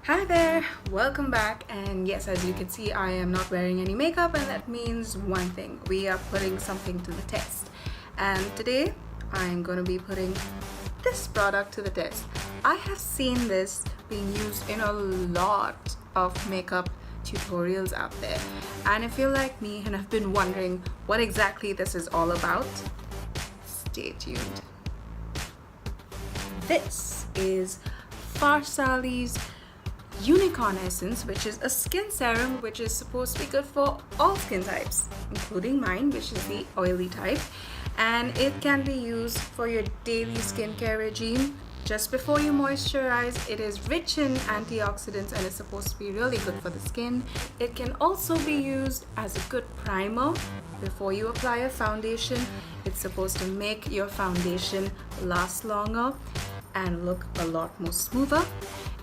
Hi there, welcome back. And yes, as you can see, I am not wearing any makeup, and that means one thing: we are putting something to the test. And today I'm going to be putting this product to the test. I have seen this being used in a lot of makeup tutorials out there, and if you're like me and have been wondering what exactly this is all about, stay tuned. This is Farsali's Unicorn Essence, which is a skin serum which is supposed to be good for all skin types, including mine, which is the oily type. And it can be used for your daily skincare regime just before you moisturize. It is rich in antioxidants and is supposed to be really good for the skin. It can also be used as a good primer before you apply a foundation. It's supposed to make your foundation last longer and look a lot more smoother.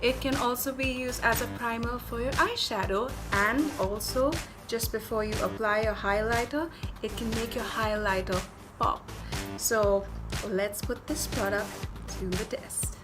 It can also be used as a primer for your eyeshadow, and also just before you apply your highlighter, it can make your highlighter pop. So let's put this product to the test.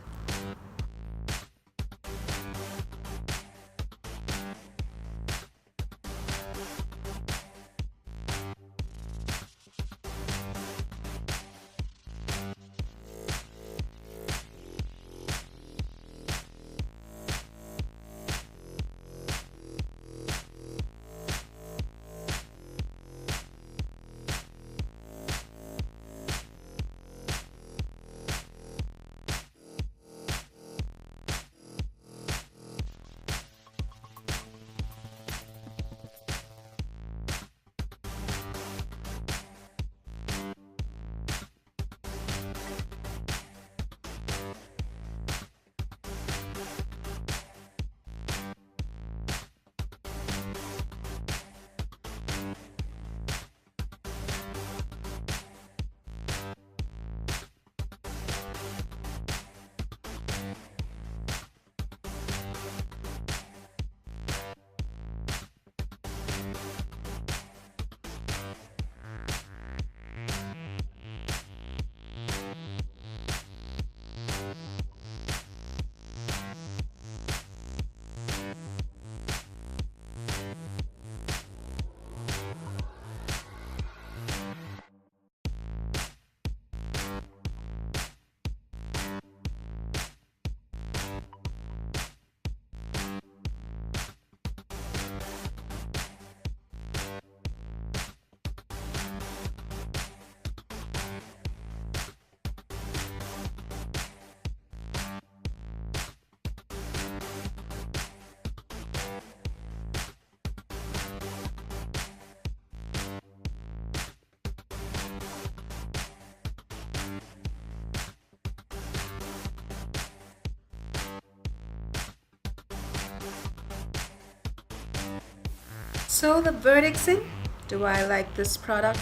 So the verdict's in. Do I like this product?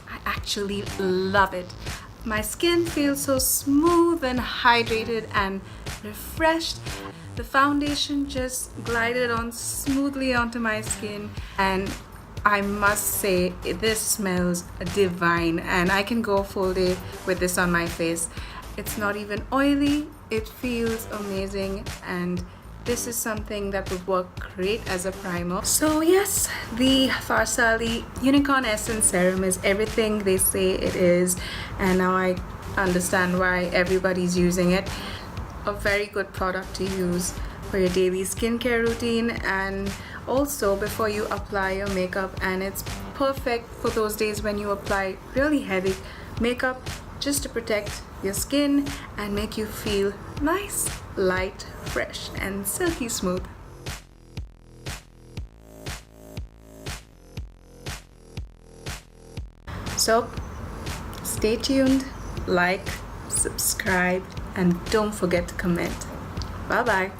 I actually love it. My skin feels so smooth and hydrated and refreshed. The foundation just glided on smoothly onto my skin, and I must say this smells divine, and I can go a full day with this on my face. It's not even oily, it feels amazing, and this is something that would work great as a primer. So yes, the Farsali Unicorn Essence Serum is everything they say it is, and now I understand why everybody's using it. A very good product to use for your daily skincare routine, and also before you apply your makeup, and it's perfect for those days when you apply really heavy makeup, just to protect your skin and make you feel nice, light, fresh, and silky smooth. So stay tuned, like, subscribe, and don't forget to comment. Bye bye.